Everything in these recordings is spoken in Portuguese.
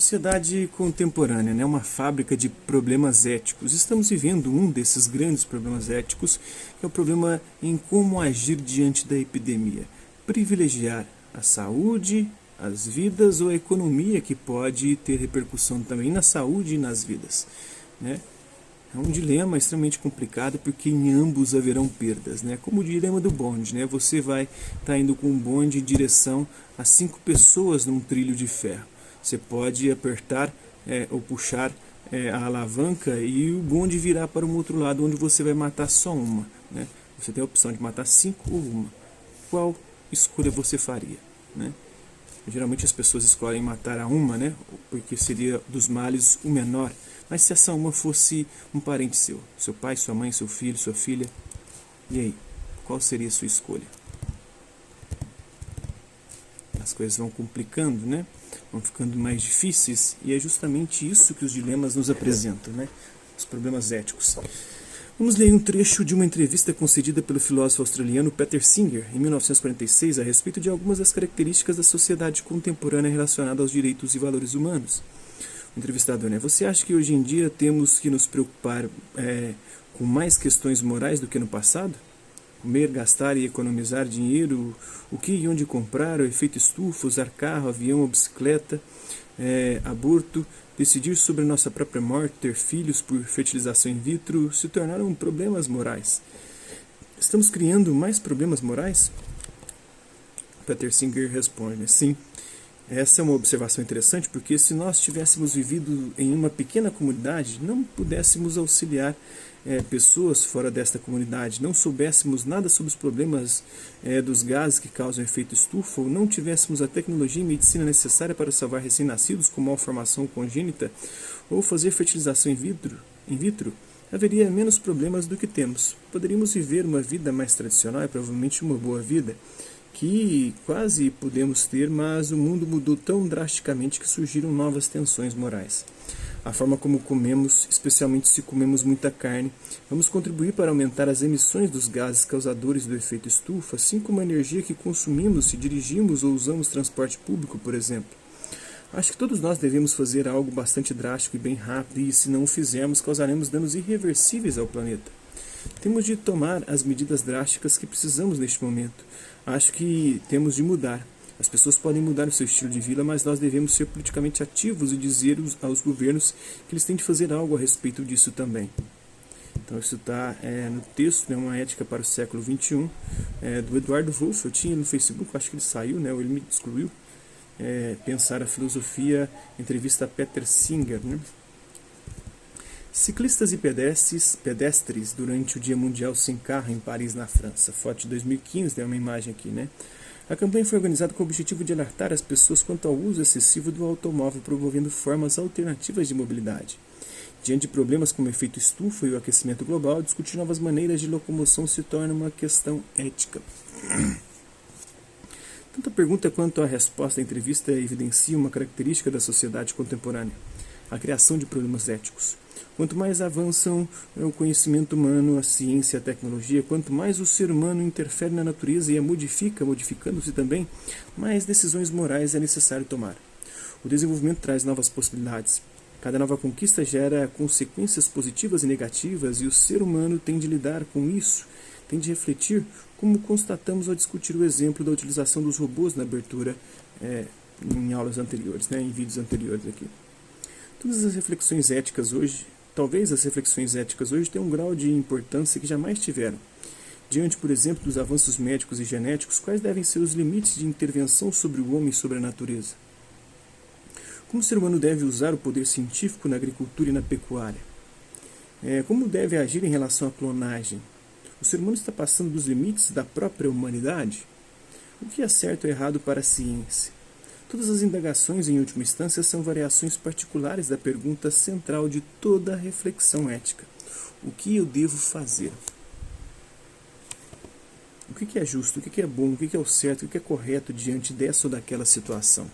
Sociedade contemporânea, né? Uma fábrica de problemas éticos. Estamos vivendo um desses grandes problemas éticos, que é o problema em como agir diante da epidemia. Privilegiar a saúde, as vidas ou a economia, que pode ter repercussão também na saúde e nas vidas, né? É um dilema extremamente complicado, porque em ambos haverão perdas, né? Como o dilema do bonde, né? Você vai estar indo com um bonde em direção a 5 pessoas num trilho de ferro. Você pode apertar ou puxar a alavanca e o bonde virar para um outro lado, onde você vai matar só uma, né? Você tem a opção de matar 5 ou uma. Qual escolha você faria, né? Geralmente as pessoas escolhem matar a uma, né? Porque seria dos males o menor. Mas se essa uma fosse um parente seu pai, sua mãe, seu filho, sua filha, e aí? Qual seria a sua escolha? As coisas vão complicando, né? Vão ficando mais difíceis, e é justamente isso que os dilemas nos apresentam, né? Os problemas éticos. Vamos ler um trecho de uma entrevista concedida pelo filósofo australiano Peter Singer, em 1946, a respeito de algumas das características da sociedade contemporânea relacionada aos direitos e valores humanos. O entrevistador, né? Você acha que hoje em dia temos que nos preocupar com mais questões morais do que no passado? Comer, gastar e economizar dinheiro, o que e onde comprar, o efeito estufa, usar carro, avião ou bicicleta, aborto, decidir sobre nossa própria morte, ter filhos por fertilização in vitro, se tornaram problemas morais. Estamos criando mais problemas morais? Peter Singer responde, sim. Essa é uma observação interessante, porque se nós tivéssemos vivido em uma pequena comunidade, não pudéssemos auxiliar pessoas fora desta comunidade, não soubéssemos nada sobre os problemas dos gases que causam efeito estufa, ou não tivéssemos a tecnologia e medicina necessária para salvar recém-nascidos com malformação congênita, ou fazer fertilização in vitro, haveria menos problemas do que temos. Poderíamos viver uma vida mais tradicional e provavelmente uma boa vida, que quase pudemos ter, mas o mundo mudou tão drasticamente que surgiram novas tensões morais. A forma como comemos, especialmente se comemos muita carne, vamos contribuir para aumentar as emissões dos gases causadores do efeito estufa, assim como a energia que consumimos se dirigimos ou usamos transporte público, por exemplo. Acho que todos nós devemos fazer algo bastante drástico e bem rápido, e se não o fizermos, causaremos danos irreversíveis ao planeta. Temos de tomar as medidas drásticas que precisamos neste momento. Acho que temos de mudar. As pessoas podem mudar o seu estilo de vida, mas nós devemos ser politicamente ativos e dizer aos governos que eles têm de fazer algo a respeito disso também. Então isso está no texto, né, Uma Ética para o Século XXI, do Eduardo Wolff. Eu tinha no Facebook, acho que ele saiu, né, ou ele me excluiu. Pensar a Filosofia, entrevista a Peter Singer, né? Ciclistas e pedestres durante o Dia Mundial Sem Carro em Paris, na França. Foto de 2015, tem uma imagem aqui, né? A campanha foi organizada com o objetivo de alertar as pessoas quanto ao uso excessivo do automóvel, promovendo formas alternativas de mobilidade. Diante de problemas como o efeito estufa e o aquecimento global, discutir novas maneiras de locomoção se torna uma questão ética. Tanto a pergunta quanto a resposta da entrevista evidenciam uma característica da sociedade contemporânea: a criação de problemas éticos. Quanto mais avançam o conhecimento humano, a ciência e a tecnologia, quanto mais o ser humano interfere na natureza e a modifica, modificando-se também, mais decisões morais é necessário tomar. O desenvolvimento traz novas possibilidades. Cada nova conquista gera consequências positivas e negativas, e o ser humano tem de lidar com isso, tem de refletir, como constatamos ao discutir o exemplo da utilização dos robôs na abertura em aulas anteriores, né, em vídeos anteriores aqui. Todas as reflexões éticas hoje, talvez as reflexões éticas hoje tenham um grau de importância que jamais tiveram. Diante, por exemplo, dos avanços médicos e genéticos, quais devem ser os limites de intervenção sobre o homem e sobre a natureza? Como o ser humano deve usar o poder científico na agricultura e na pecuária? Como deve agir em relação à clonagem? O ser humano está passando dos limites da própria humanidade? O que é certo ou errado para a ciência? Todas as indagações, em última instância, são variações particulares da pergunta central de toda a reflexão ética: o que eu devo fazer? O que é justo, o que é bom, o que é o certo, o que é correto diante dessa ou daquela situação?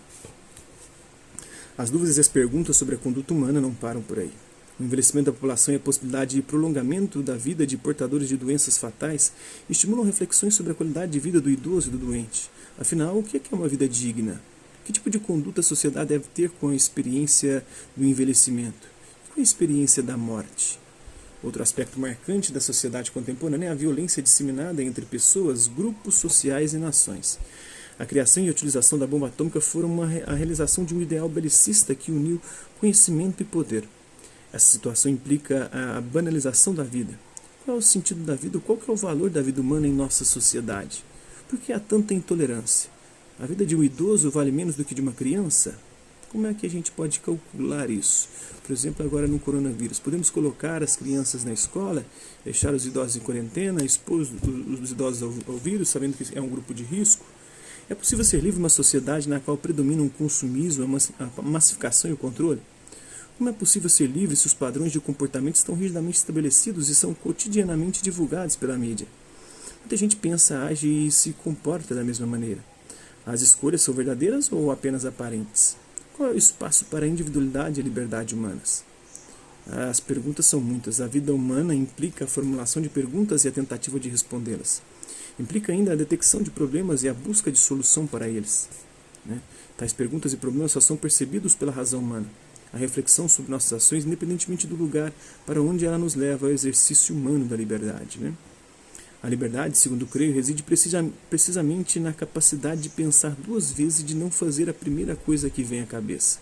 As dúvidas e as perguntas sobre a conduta humana não param por aí. O envelhecimento da população e a possibilidade de prolongamento da vida de portadores de doenças fatais estimulam reflexões sobre a qualidade de vida do idoso e do doente. Afinal, o que é uma vida digna? Que tipo de conduta a sociedade deve ter com a experiência do envelhecimento? Com a experiência da morte? Outro aspecto marcante da sociedade contemporânea é a violência disseminada entre pessoas, grupos sociais e nações. A criação e a utilização da bomba atômica foram a realização de um ideal belicista que uniu conhecimento e poder. Essa situação implica a banalização da vida. Qual é o sentido da vida? Qual que é o valor da vida humana em nossa sociedade? Por que há tanta intolerância? A vida de um idoso vale menos do que de uma criança? Como é que a gente pode calcular isso? Por exemplo, agora no coronavírus, podemos colocar as crianças na escola, deixar os idosos em quarentena, expor os idosos ao vírus, sabendo que é um grupo de risco? É possível ser livre uma sociedade na qual predominam o consumismo, a massificação e o controle? Como é possível ser livre se os padrões de comportamento estão rigidamente estabelecidos e são cotidianamente divulgados pela mídia? Muita gente pensa, age e se comporta da mesma maneira. As escolhas são verdadeiras ou apenas aparentes? Qual é o espaço para a individualidade e a liberdade humanas? As perguntas são muitas. A vida humana implica a formulação de perguntas e a tentativa de respondê-las. Implica ainda a detecção de problemas e a busca de solução para eles. Tais perguntas e problemas só são percebidos pela razão humana. A reflexão sobre nossas ações, independentemente do lugar para onde ela nos leva ao exercício humano da liberdade. A liberdade, segundo creio, reside precisamente na capacidade de pensar duas vezes e de não fazer a primeira coisa que vem à cabeça.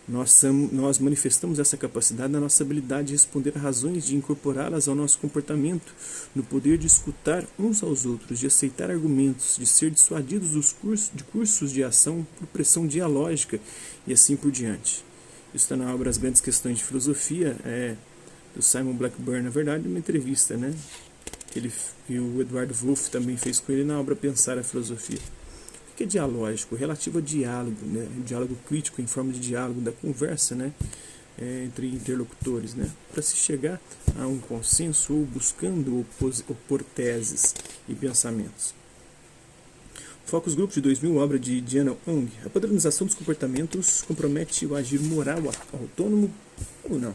Nós manifestamos essa capacidade na nossa habilidade de responder a razões, de incorporá-las ao nosso comportamento, no poder de escutar uns aos outros, de aceitar argumentos, de ser dissuadidos de cursos de ação por pressão dialógica e assim por diante. Isso está na obra As Grandes Questões de Filosofia, do Simon Blackburn, na verdade, uma entrevista, que o Edward Wolff também fez com ele na obra Pensar a Filosofia. O que é dialógico? Relativo a diálogo, diálogo crítico em forma de diálogo da conversa, entre interlocutores, para se chegar a um consenso ou buscando opor teses e pensamentos. Focus Group de 2000, obra de Diana Ong. A padronização dos comportamentos compromete o agir moral autônomo ou não?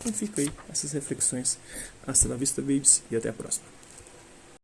Então fica aí essas reflexões. Hasta la vista, babies, e até a próxima.